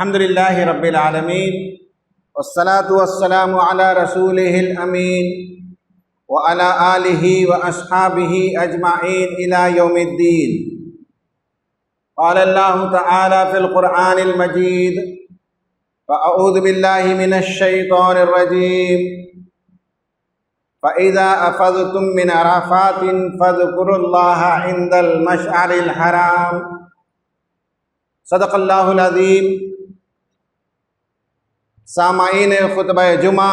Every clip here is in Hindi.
अल्हम्दुलिल्लाहि रब्बिल आलमीन वस्सलातु वस्सलामु अला रसूलिहिल अमीन व अला आलिहि व अस्हाबिहि अजमाइन इला यौमिद्दीन। क़ाल अल्लाहु तआला फ़िल क़ुरआनिल मजीद फ़अऊज़ु बिल्लाहि मिनश शैतानिर रजीम फ़इज़ा अफ़ज़्तुम मिन अराफ़ातिन फ़ज़्कुरुल्लाह इंदल मशअरिल हराम। सदक़ल्लाहुल अज़ीम। सामाईन खुतबा जुमा,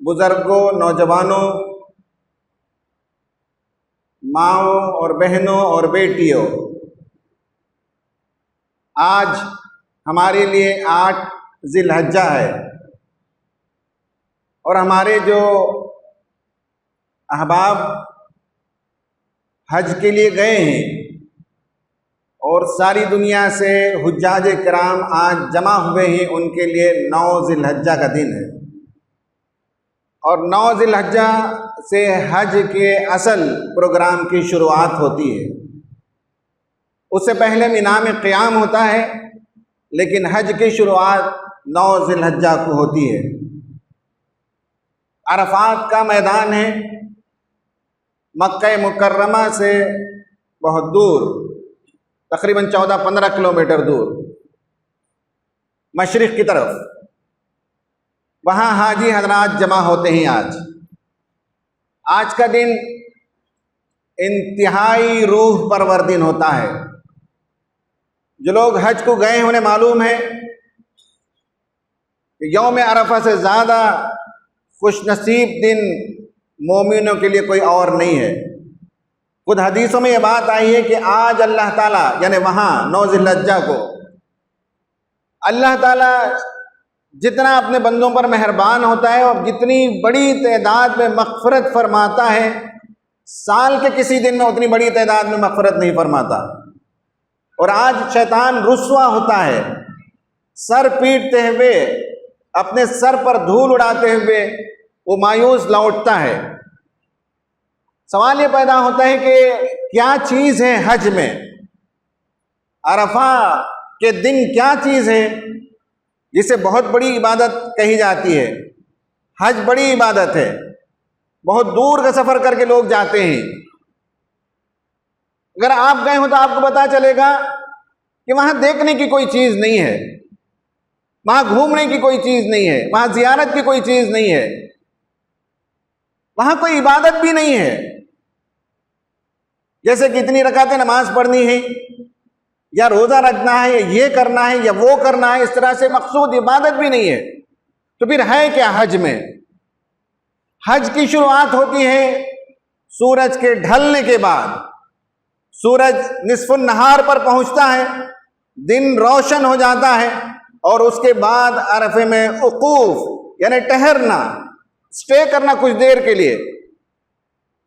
बुज़ुर्गों, नौजवानों, माओं और बहनों और बेटियों, आज हमारे लिए 8 ज़िलहज्जा है और हमारे जो अहबाब हज के लिए गए हैं और सारी दुनिया से हुज्जाज किराम आज जमा हुए हैं, उनके लिए 9 ज़िलहज्जा का दिन है। और 9 ज़िलहज्जा से हज के असल प्रोग्राम की शुरुआत होती है। उससे पहले मिना में क़ियाम होता है, लेकिन हज की शुरुआत 9 ज़िलहज्जा को होती है। अरफात का मैदान है, मक्का मुकर्रमा से बहुत दूर, तकरीबन 14-15 किलोमीटर दूर मशरिक़ की तरफ। वहाँ हाजी हजरात जमा होते हैं। आज का दिन इंतहाई रूह परवर दिन होता है। जो लोग हज को गए हैं उन्हें मालूम है कि यौम अरफा से ज़्यादा खुशनसीब दिन मोमिनों के लिए कोई और नहीं है। खुद हदीसों में ये बात आई है कि आज अल्लाह ताला, यानी वहाँ 9 ज़िलहज्जा को अल्लाह ताला जितना अपने बंदों पर मेहरबान होता है और जितनी बड़ी तादाद में मग़फ़िरत फरमाता है, साल के किसी दिन में उतनी बड़ी तादाद में मग़फ़िरत नहीं फरमाता। और आज शैतान रुस्वा होता है, सर पीटते हुए, अपने सर पर धूल उड़ाते हुए वो मायूस लौटता है। सवाल ये पैदा होता है कि क्या चीज़ है हज में, अरफा के दिन क्या चीज़ है जिसे बहुत बड़ी इबादत कही जाती है। हज बड़ी इबादत है, बहुत दूर का सफ़र करके लोग जाते हैं। अगर आप गए हो तो आपको पता चलेगा कि वहाँ देखने की कोई चीज़ नहीं है, वहाँ घूमने की कोई चीज़ नहीं है, वहाँ ज़ियारत की कोई चीज़ नहीं है, वहाँ कोई इबादत भी नहीं है। जैसे कि इतनी रकातें नमाज पढ़नी है या रोज़ा रखना है, ये करना है या वो करना है, इस तरह से मकसूद इबादत भी नहीं है। तो फिर है क्या हज में? हज की शुरुआत होती है सूरज के ढलने के बाद। सूरज निस्फुन नहार पर पहुंचता है, दिन रोशन हो जाता है और उसके बाद अरफे में उकूफ यानी ठहरना, स्टे करना कुछ देर के लिए,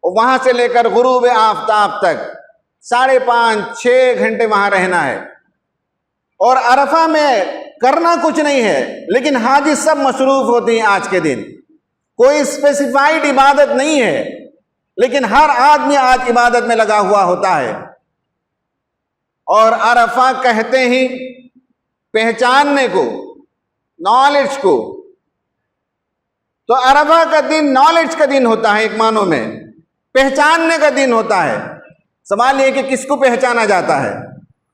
और वहां से लेकर गुरूब आफ्ताब तक 5.5-6 घंटे वहां रहना है। और अरफा में करना कुछ नहीं है, लेकिन हाजी सब मसरूफ होती हैं। आज के दिन कोई स्पेसिफाइड इबादत नहीं है, लेकिन हर आदमी आज इबादत में लगा हुआ होता है। और अरफा कहते ही पहचानने को, नॉलेज को। तो अरफा का दिन नॉलेज का दिन होता है, एक मानो में पहचानने का दिन होता है। सवाल यह कि किसको पहचाना जाता है?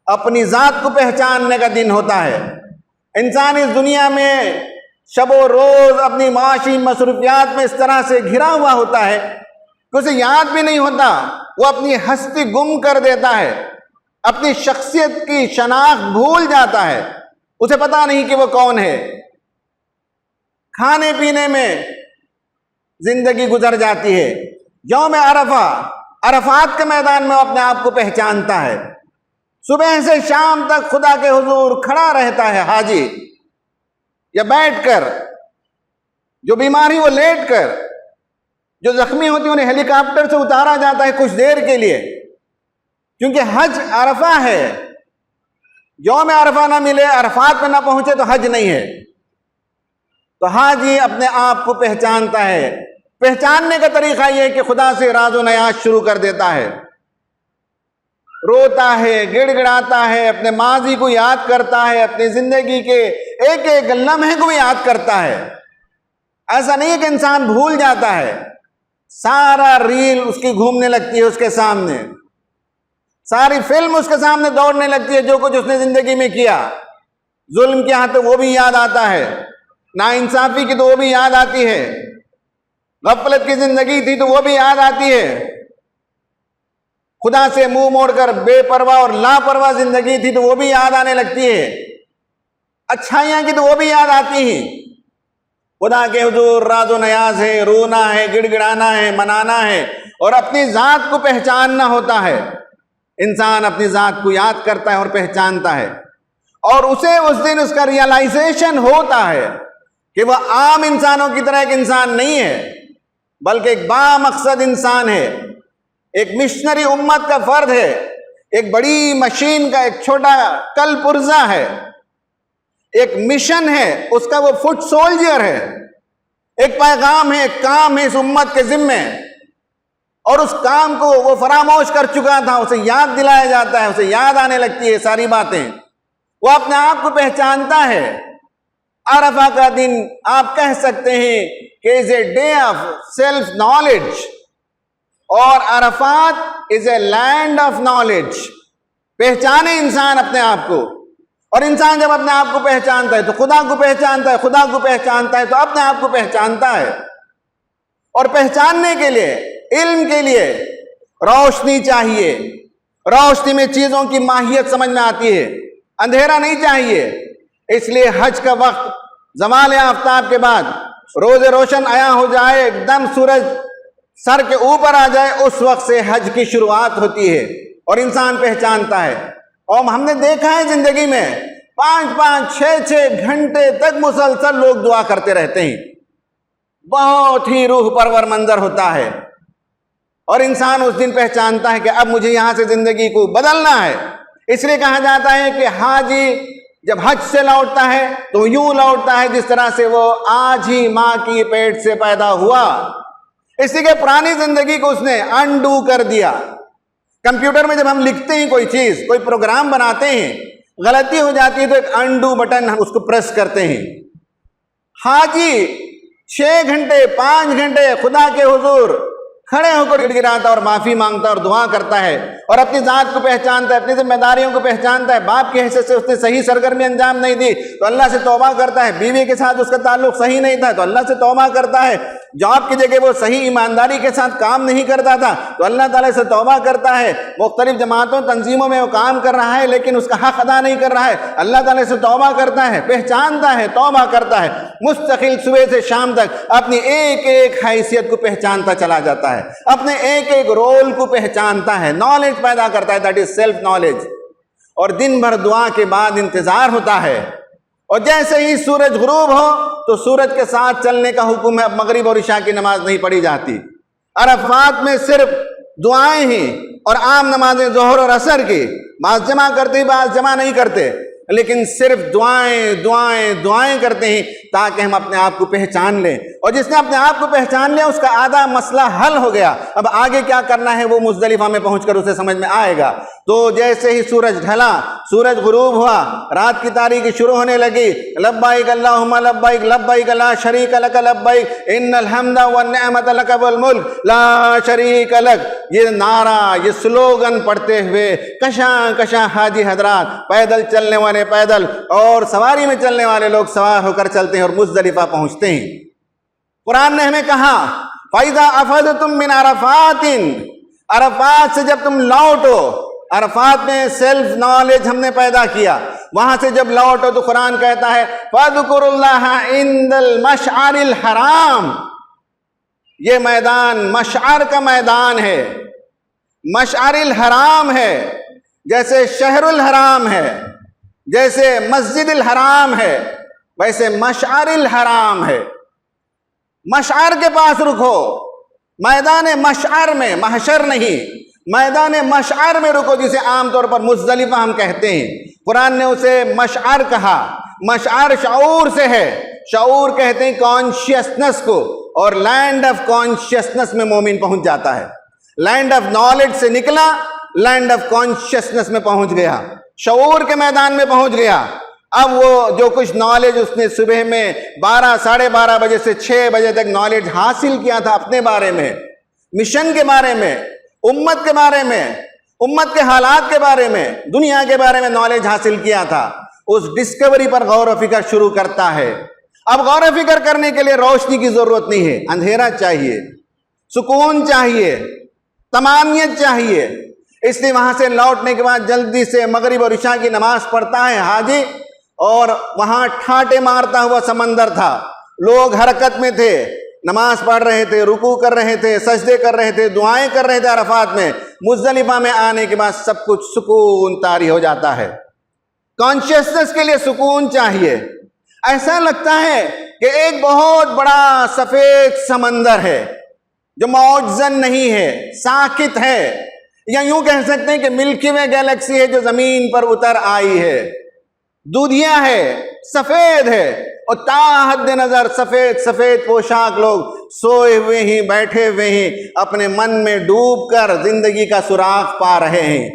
अपनी ज़ात को पहचानने का दिन होता है। इंसान इस दुनिया में शबो रोज़ अपनी माशी मसरूफियात में इस तरह से घिरा हुआ होता है कि उसे याद भी नहीं होता, वो अपनी हस्ती गुम कर देता है, अपनी शख्सियत की शनाख्त भूल जाता है, उसे पता नहीं कि वो कौन है। खाने पीने में जिंदगी गुजर जाती है। यौम अरफा, अरफात के मैदान में अपने आप को पहचानता है। सुबह से शाम तक खुदा के हुजूर खड़ा रहता है हाजी, या बैठकर, जो बीमारी वो लेट कर, जो जख्मी होती है उन्हें हेलीकॉप्टर से उतारा जाता है कुछ देर के लिए, क्योंकि हज अरफा है। यौम अरफा ना मिले, अरफात में ना पहुंचे तो हज नहीं है। तो हाजी अपने आप को पहचानता है। पहचानने का तरीका यह है कि खुदा से राज़ो नयाज शुरू कर देता है। रोता है, गिड़गिड़ाता है, अपने माजी को याद करता है, अपनी जिंदगी के एक एक लम्हे को याद करता है। ऐसा नहीं है कि इंसान भूल जाता है, सारा रील उसकी घूमने लगती है उसके सामने, सारी फिल्म उसके सामने दौड़ने लगती है, जो कुछ उसने जिंदगी में किया। जुल्म किया तो वो भी याद आता है, नाइंसाफी की तो वो भी याद आती है, गफलत की जिंदगी थी तो वो भी याद आती है, खुदा से मुंह मोड़कर बेपरवाह और लापरवाह जिंदगी थी तो वो भी याद आने लगती है, अच्छाइयां की तो वो भी याद आती हैं। खुदा के हुजूर राजो नयाज है, रोना है, गिड़गिड़ाना है, मनाना है और अपनी जात को पहचानना होता है। इंसान अपनी जात को याद करता है और पहचानता है और उसे उस दिन उसका रियलाइजेशन होता है कि वह आम इंसानों की तरह एक इंसान नहीं है, बल्कि एक बामकसद इंसान है, एक मिशनरी उम्मत का फर्द है, एक बड़ी मशीन का एक छोटा कल पुर्जा है, एक मिशन है, उसका वो फुट सोल्जर है, एक पैगाम है, एक काम है इस उम्मत के जिम्मे और उस काम को वो फरामोश कर चुका था, उसे याद दिलाया जाता है, उसे याद आने लगती है सारी बातें, वो अपने आप को पहचानता है। अरफा का दिन आप कह सकते हैं कि is a day of self knowledge और Arafat is a land of knowledge. पहचाने इंसान अपने आप को, और इंसान जब अपने आप को पहचानता है तो खुदा को पहचानता है, खुदा को पहचानता है तो अपने आप को पहचानता है। और पहचानने के लिए, इल्म के लिए रोशनी चाहिए, रोशनी में चीजों की माहियत समझ में आती है, अंधेरा नहीं चाहिए। इसलिए हज का वक्त जमाल आफ्ताब के बाद रोज रोशन आया हो जाए, एकदम सूरज सर के ऊपर आ जाए, उस वक्त से हज की शुरुआत होती है और इंसान पहचानता है। और हमने देखा है जिंदगी में 5-5, 6-6 घंटे तक मुसलसल लोग दुआ करते रहते हैं, बहुत ही रूह परवर मंजर होता है और इंसान उस दिन पहचानता है कि अब मुझे यहां से जिंदगी को बदलना है। इसलिए कहा जाता है कि हाजी जब हज से लौटता है तो यूं लौटता है जिस तरह से वो आज ही मां की पेट से पैदा हुआ। इसी के पुरानी जिंदगी को उसने अनडू कर दिया। कंप्यूटर में जब हम लिखते हैं कोई चीज, कोई प्रोग्राम बनाते हैं, गलती हो जाती है तो एक अनडू बटन हम उसको प्रेस करते हैं। हाजी 6 घंटे 5 घंटे खुदा के हुजूर खड़े होकर गिड़गिड़ाता और माफी मांगता और दुआ करता है और अपनी जात को पहचानता है, अपनी जिम्मेदारियों को पहचानता है। बाप की हैसियत से उसने सही सरगर्मी अंजाम नहीं दी तो अल्लाह से तौबा करता है। बीवी के साथ उसका ताल्लुक सही नहीं था तो अल्लाह से तौबा करता है। जॉब की जगह वो सही ईमानदारी के साथ काम नहीं करता था तो अल्लाह ताला से तौबा करता है। मुख्तलिफ जमातों तंजीमों में वो काम कर रहा है लेकिन उसका हक अदा नहीं कर रहा है, अल्लाह ताला से तौबा करता है, पहचानता है, तौबा करता है। मुस्तकिल सुबह से शाम तक अपनी एक एक हैसियत को पहचानता चला जाता है, अपने एक एक रोल को पहचानता है, नॉलेज पैदा करता है, दैट इज सेल्फ नॉलेज। और दिन भर दुआ के बाद इंतजार होता है और जैसे ही सूरज गुरूब हो तो सूरज के साथ चलने का हुक्म है। अब मगरिब और इशा की नमाज नहीं पढ़ी जाती, अरफात में सिर्फ दुआएं ही और आम नमाजें जोहर और असर की, बाज जमा करते ही बाज जमा नहीं करते, लेकिन सिर्फ दुआएं दुआएं दुआएं करते हैं ताकि हम अपने आप को पहचान लें। और जिसने अपने आप को पहचान लिया उसका आधा मसला हल हो गया। अब आगे क्या करना है वो मुजदलिफा में पहुंचकर उसे समझ में आएगा। तो जैसे ही सूरज ढला, सूरज गुरूब हुआ, रात की तारीकी शुरू होने लगी। लब्बाइक अल्लाहुम्मा लब्बाइक लब्बाइक ला शरीक लक लब्बाइक इन्नल हम्दा वन निअमत लक वल मुल्क ला शरीक लक। ये नारा, ये स्लोगन पढ़ते हुए कशा कशा हाजी हजरात, पैदल चलने वाले पैदल और सवारी में चलने वाले लोग सवार होकर चलते हैं और मुजदलिफा पहुंचते हैं। कुरान ने हमें कहा फैज़ा अफदतुम मिन अरफातिन, अरफात से जब तुम लौटो, अरफात में सेल्फ नॉलेज हमने पैदा किया, वहां से जब लौटो तो कुरान कहता है फज़कुरुल्लाह इंदल मशअरिल हराम। ये मैदान मशअर का मैदान है, मशअरिल हराम है, जैसे शहरुल हराम है, जैसे मस्जिदुल हराम है, वैसे मशअरिल हराम है। मशअर के पास रुको, मैदान मशअर में, महशर नहीं, मैदान मशअर में रुको, जिसे आमतौर पर मुज़दलिफा हम कहते हैं। कुरान ने उसे मशअर कहा। मशअर शऊर से है, शऊर कहते हैं कॉन्शियसनेस को, और लैंड ऑफ कॉन्शियसनेस में मोमिन पहुंच जाता है। लैंड ऑफ नॉलेज से निकला, लैंड ऑफ कॉन्शियसनेस में पहुंच गया, शऊर के मैदान में पहुंच गया। अब वो जो कुछ नॉलेज उसने सुबह में 12 साढ़े 12 बजे से 6 बजे तक नॉलेज हासिल किया था अपने बारे में, मिशन के बारे में, उम्मत के बारे में, उम्मत के हालात के बारे में, दुनिया के बारे में नॉलेज हासिल किया था, उस डिस्कवरी पर गौर व फिक्र शुरू करता है। अब गौर व फिक्र करने के लिए रोशनी की जरूरत नहीं है, अंधेरा चाहिए, सुकून चाहिए, तमानियत चाहिए। इसलिए वहां से लौटने के बाद जल्दी से मगरिब और इशा की नमाज पढ़ता है हाजी, और वहां ठाटे मारता हुआ समंदर था, लोग हरकत में थे, नमाज पढ़ रहे थे, रुकू कर रहे थे, सजदे कर रहे थे, दुआएं कर रहे थे अरफात में। मुज़दलिफा में आने के बाद सब कुछ सुकून तारी हो जाता है। कॉन्शियसनेस के लिए सुकून चाहिए। ऐसा लगता है कि एक बहुत बड़ा सफेद समंदर है जो मौजन नहीं है, साकित है, या यूं कह सकते हैं कि मिल्की वे गैलेक्सी है जो जमीन पर उतर आई है, दूधिया है, सफेद है, और ताहद नजर सफेद सफेद पोशाक लोग सोए हुए ही, बैठे हुए ही, अपने मन में डूबकर जिंदगी का सुराग पा रहे हैं,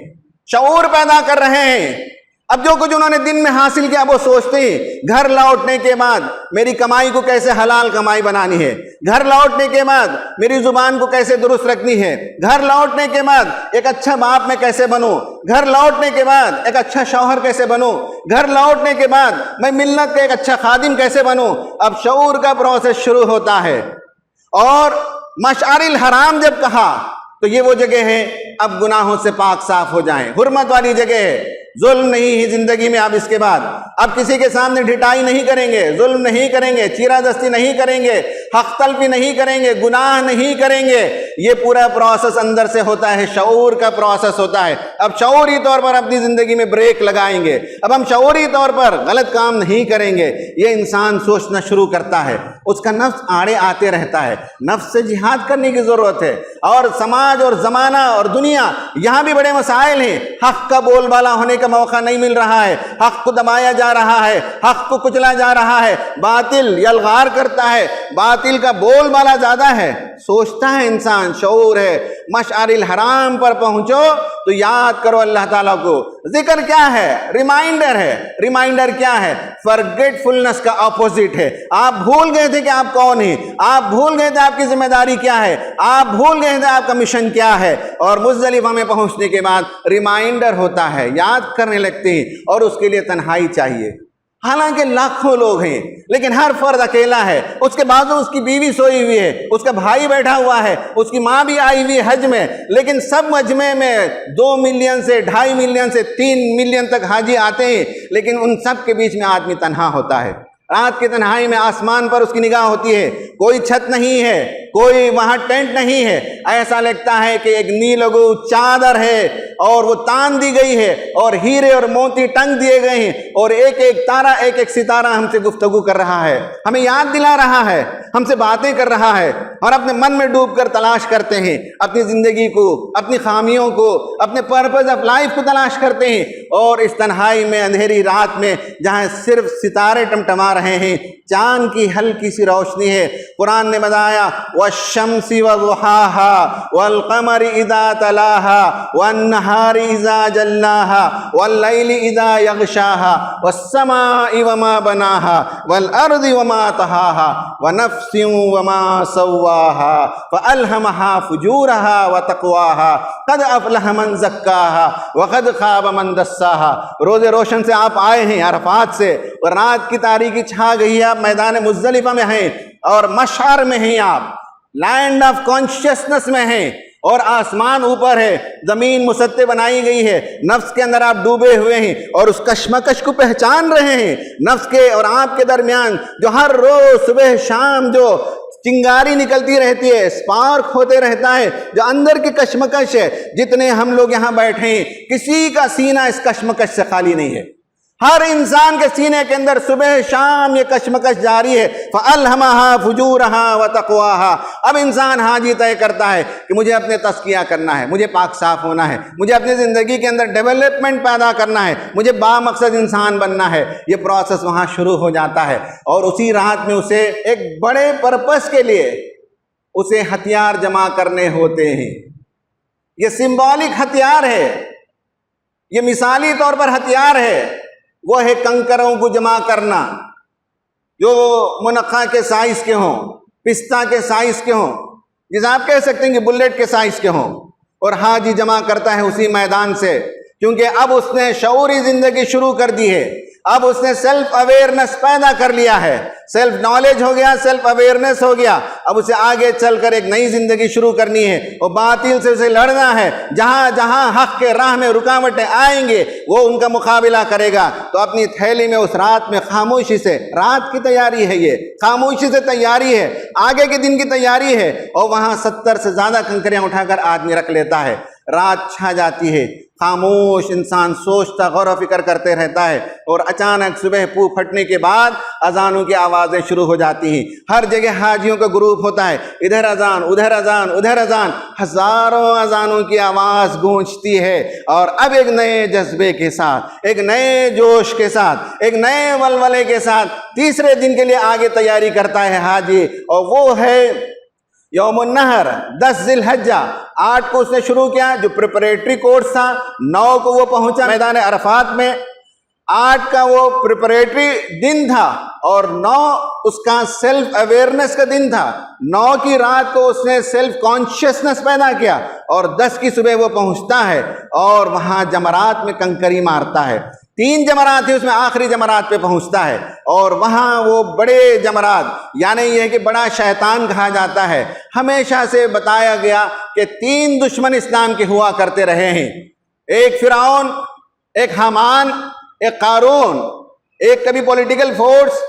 शऊर पैदा कर रहे हैं। अब जो कुछ उन्होंने दिन में हासिल किया वो सोचते हैं घर लौटने के बाद मेरी कमाई को कैसे हलाल कमाई बनानी है, घर लौटने के बाद मेरी जुबान को कैसे दुरुस्त रखनी है, घर लौटने के बाद एक अच्छा बाप मैं कैसे बनूं, घर लौटने के बाद एक अच्छा शौहर कैसे बनूं, घर लौटने के बाद मैं मिल्लत का एक अच्छा खादिम कैसे बनूं। अब शऊर का प्रोसेस शुरू होता है। और मशअरिल हराम जब कहा तो ये वो जगह है अब गुनाहों से पाक साफ हो जाएं, हुर्मत वाली जगह है। जुल्म नहीं है जिंदगी में अब इसके बाद, अब किसी के सामने ढिठाई नहीं करेंगे, जुल्म नहीं करेंगे, चीरादस्ती नहीं करेंगे, हक तलफी नहीं करेंगे, गुनाह नहीं करेंगे। ये पूरा प्रोसेस अंदर से होता है, शऊर का प्रोसेस होता है। अब शऊरी तौर पर अपनी जिंदगी में ब्रेक लगाएंगे, अब हम शऊरी तौर पर गलत काम नहीं करेंगे। ये इंसान सोचना शुरू करता है, उसका नफ्स आड़े आते रहता है, नफ्स से जिहाद करने की जरूरत है। और समाज और जमाना और दुनिया यहां भी बड़े मसाइल हैं, हक का बोलबाला होने का मौका नहीं मिल रहा है, हक को दबाया जा रहा है, हक को कुचला जा रहा है, बातिल यलगार करता है, बातिल का बोलबाला ज्यादा है। सोचता है इंसान, शऊर है, मशअरिल हराम पर पहुंचो तो याद करो अल्लाह ताला को। जिक्र क्या है? रिमाइंडर है। रिमाइंडर क्या है? फॉरगेटफुलनेस का ऑपोजिट है। आप भूल गए थे कि आप कौन हैं, आप भूल गए थे आपकी जिम्मेदारी क्या है, आप भूल गए थे आपका मिशन क्या है। और मुज़दलिफा में पहुंचने के बाद रिमाइंडर होता है, याद करने लगते हैं, और उसके लिए तन्हाई चाहिए। हालांकि लाखों लोग हैं लेकिन हर फर्द अकेला है, उसके बाजू उसकी बीवी सोई हुई है, उसका भाई बैठा हुआ है, उसकी माँ भी आई हुई है हज में, लेकिन सब मजमे में 2 मिलियन से 2.5 मिलियन से 3 मिलियन तक हाजी आते हैं, लेकिन उन सब के बीच में आदमी तन्हा होता है। रात की तन्हाई में आसमान पर उसकी निगाह होती है, कोई छत नहीं है, कोई वहां टेंट नहीं है, ऐसा लगता है कि एक नीलगू चादर है और वो तान दी गई है और हीरे और मोती टंग दिए गए हैं, और एक एक तारा, एक एक सितारा हमसे गुफ्तगू कर रहा है, हमें याद दिला रहा है, हमसे बातें कर रहा है, और अपने मन में डूबकर तलाश करते हैं अपनी जिंदगी को, अपनी खामियों को, अपने पर्पज ऑफ लाइफ को तलाश करते हैं। और इस तन्हाई में, अंधेरी रात में, जहां सिर्फ सितारे टमटमा रहे हैं, चांद की हल्की सी रोशनी है। कुरान ने बताया वश्शम्सी वज़ुहाहा वल्क़मरि इज़ा तलाहा वन्नहारि इज़ा जल्लाहा वल्लैलि इज़ा यग़शाहा वस्समाइ वमा बनाहा वल्अर्दि वमा तहाहा वनफ्सिन वमा सव्वाहा फ़अल्हमहा फ़ुजूरहा वतक़वाहा क़द अफ़लह मन ज़क्काहा वक़द ख़ाब मन दस्साहा। रोज़े रोशन से आप आए हैं, अरफात से, और रात की तारीकी छा गई है, आप मैदान मुज़दलिफा में हैं और मशअर में हैं, आप लैंड ऑफ कॉन्शियसनेस में हैं, और आसमान ऊपर है, जमीन मुसत्ते बनाई गई है, नफ्स के अंदर आप डूबे हुए हैं और उस कश्मकश को पहचान रहे हैं। नफ्स के और आपके दरमियान जो हर रोज सुबह शाम जो चिंगारी निकलती रहती है, स्पार्क होते रहता है, जो अंदर की कश्मकश है। जितने हम लोग यहाँ बैठे हैं, किसी का सीना इस कश्मकश से खाली नहीं है। हर इंसान के सीने के अंदर सुबह शाम ये कश्मकश जारी है। फ़अल्हमहा फ़ुजूरहा व तक़वाहा। अब इंसान हाजी तय करता है कि मुझे अपने तज़किया करना है, मुझे पाक साफ होना है, मुझे अपनी ज़िंदगी के अंदर डेवलपमेंट पैदा करना है, मुझे बामकसद इंसान बनना है। ये प्रोसेस वहाँ शुरू हो जाता है, और उसी रात में उसे एक बड़े पर्पस के लिए उसे हथियार जमा करने होते हैं। ये सिंबॉलिक हथियार है, ये मिसाली तौर पर हथियार है। वो है कंकरों को जमा करना जो मुनक्का के साइज के हों, पिस्ता के साइज के हों, जिसे आप कह सकते हैं कि बुलेट के साइज के हों। और हाजी जमा करता है उसी मैदान से, क्योंकि अब उसने शऊरी जिंदगी शुरू कर दी है। अब उसने सेल्फ अवेयरनेस पैदा कर लिया है, सेल्फ नॉलेज हो गया, सेल्फ अवेयरनेस हो गया। अब उसे आगे चलकर एक नई जिंदगी शुरू करनी है और बातिल से उसे लड़ना है। जहां जहां हक के राह में रुकावटें आएंगे वो उनका मुकाबला करेगा। तो अपनी थैली में उस रात में खामोशी से, रात की तैयारी है, ये खामोशी से तैयारी है, आगे के दिन की तैयारी है। और वहां 70 से ज्यादा कंकरियां उठाकर आदमी रख लेता है। रात छा जाती है, खामोश इंसान सोचता गौर फिक्र करते रहता है। और अचानक सुबह पू फटने के बाद अजानों की आवाज़ें शुरू हो जाती हैं। हर जगह हाजियों का ग्रुप होता है, इधर अजान, उधर अजान, उधर अजान, हजारों अजानों की आवाज़ गूंजती है। और अब एक नए जज्बे के साथ, एक नए जोश के साथ, एक नए वलवले के साथ तीसरे दिन के लिए आगे तैयारी करता है हाजी। और वो है यौमुन नहर, 10 जिलहज्जा। 8 को उसने शुरू किया जो प्रिपरेटरी कोर्स था, 9 को वो पहुंचा मैदान अरफात में। 8 का वो प्रिपरेटरी दिन था और 9 उसका सेल्फ अवेयरनेस का दिन था। 9 की रात को उसने सेल्फ कॉन्शियसनेस पैदा किया और 10 की सुबह वो पहुंचता है और वहां जमरात में कंकरी मारता है। 3 जमरात है, उसमें आखिरी जमरात पे पहुंचता है और वहां वो बड़े जमरात, यानी यह कि बड़ा शैतान कहा जाता है। हमेशा से बताया गया कि 3 दुश्मन इस्लाम के हुआ करते रहे हैं, एक फिरौन, एक हामान, एक कारून। एक कभी पॉलिटिकल फोर्स,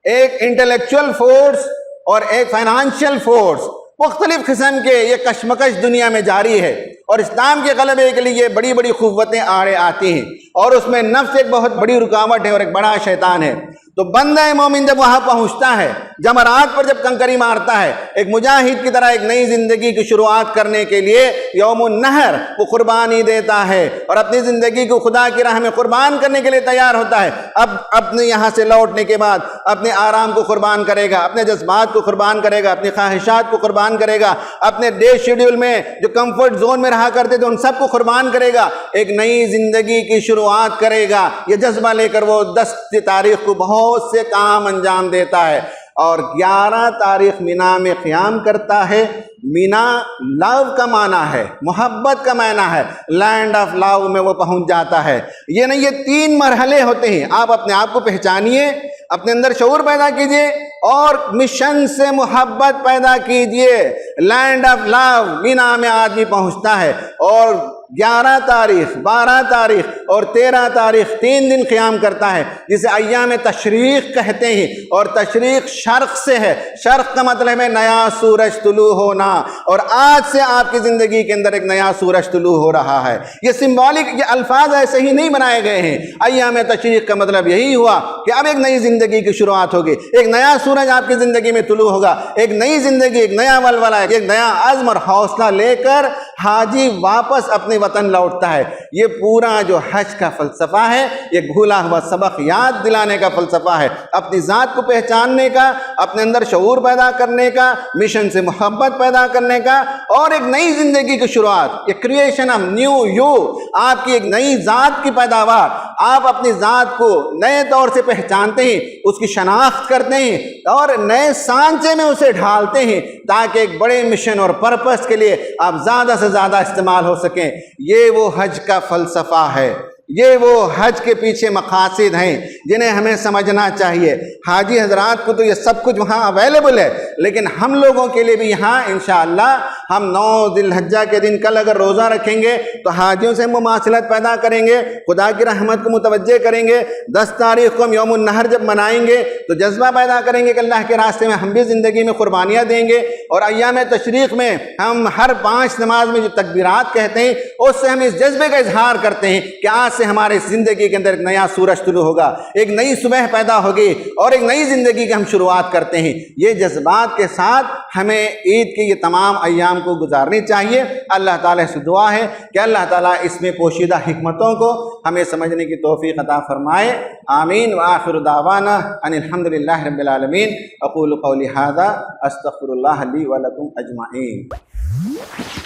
एक इंटेलेक्चुअल फोर्स और एक फाइनेंशियल फोर्स। मुख्तलिफ किस्म के ये कशमकश दुनिया में जारी है और इस्लाम के गलबे के लिए बड़ी बड़ी कुव्वतें आड़े आती हैं और उसमें नफ्स एक बहुत बड़ी रुकावट है और एक बड़ा शैतान है। तो बंदा मोमिन जब वहां पहुंचता है, जमरात पर जब कंकरी मारता है, एक मुजाहिद की तरह एक नई जिंदगी की शुरुआत करने के लिए यौमुन नहर वो कुर्बानी देता है और अपनी जिंदगी को खुदा की राह में कुर्बान करने के लिए तैयार होता है। अब अपने यहाँ से लौटने के बाद अपने आराम को कुर्बान करेगा, अपने जज्बात को कुर्बान करेगा, अपनी ख्वाहिशात को कुर्बान करेगा, अपने डे शेड्यूल में जो कंफर्ट जोन में रहा करते थे उन सबको कुर्बान करेगा, एक नई जिंदगी की शुरुआत करेगा। ये जज्बा लेकर वो 10 तारीख को बहुत से काम अंजाम देता है और 11 तारीख मीना में क़याम करता है। मीना लव का माना है, मोहब्बत का माना है, लैंड ऑफ लव में वो पहुंच जाता है। ये नहीं, ये 3 मरहले होते हैं। आप अपने आप को पहचानिए, अपने अंदर शऊर पैदा कीजिए और मिशन से मोहब्बत पैदा कीजिए। लैंड ऑफ लव मीना में आदमी पहुंचता है और 11 तारीख, 12 तारीख और 13 तारीख 3 दिन क़याम करता है, जिसे अय्याम तशरीक़ कहते हैं। और तशरीक़ शर्क़ से है, शर्क़ का मतलब है नया सूरज तुलू होना। और आज से आपकी ज़िंदगी के अंदर एक नया सूरज तुलू हो रहा है। ये सिंबॉलिक, ये अल्फाज ऐसे ही नहीं बनाए गए हैं। अय्याम तशरीक़ का मतलब यही हुआ कि अब एक नई ज़िंदगी की शुरुआत होगी, एक नया सूरज आपकी ज़िंदगी में तुलू होगा, एक नई ज़िंदगी, एक नया वलवला, एक नया अज़्म और हौसला लेकर हाजी वापस अपने वतन लौटता है। ये पूरा जो हज का फ़लसफ़ा है, ये भूला हुआ सबक याद दिलाने का फ़लसफ़ा है, अपनी ज़ात को पहचानने का, अपने अंदर शऊर पैदा करने का, मिशन से मोहब्बत पैदा करने का और एक नई ज़िंदगी की शुरुआत। ये क्रिएशन ऑफ न्यू यू, आपकी एक नई ज़ात की पैदावार। आप अपनी ज़ात को नए तौर से पहचानते हैं, उसकी शनाख्त करते हैं और नए सांचे में उसे ढालते हैं ताकि एक बड़े मिशन और पर्पस के लिए आप ज़्यादा से ज़्यादा इस्तेमाल हो सकें। ये वो हज का फ़लसफ़ा है, ये वो हज के पीछे मकासद हैं जिन्हें हमें समझना चाहिए। हाजी हजरात को तो ये सब कुछ वहाँ अवेलेबल है, लेकिन हम लोगों के लिए भी यहाँ इंशाअल्लाह हम 9 जिलहज्जा के दिन कल अगर रोज़ा रखेंगे तो हाजियों से मुमासलत पैदा करेंगे, खुदा की रहमत को मुतवज्जे करेंगे। 10 तारीख को हम यौमुन नहर जब मनाएंगे तो जज्बा पैदा करेंगे कि अल्लाह के रास्ते में हम भी ज़िंदगी में कुर्बानियाँ देंगे। और अय्याम तशरीक़ में हम हर 5 नमाज में जो तकबीरात कहते हैं उससे हम इस जज्बे का इजहार करते हैं कि आज से हमारे ज़िंदगी के अंदर एक नया सूरज तुलू होगा, एक नई सुबह पैदा होगी और एक नई ज़िंदगी की हम शुरुआत करते हैं। ये जज्बात के साथ हमें ईद के ये तमाम अय्याम को गुजारनी चाहिए। अल्लाह ताला से दुआ है कि अल्लाह ताला इसमें पोशीदा हिकमतों को हमें समझने की तौफीक अता फरमाए। आमीन व आखिर दावाना अनिल हम्दुलिल्लाहि रब्बिल आलमीन। अक़ूलु क़ौली हाज़ा अस्तग़फ़िरुल्लाह ली व लकुम अजमाईन।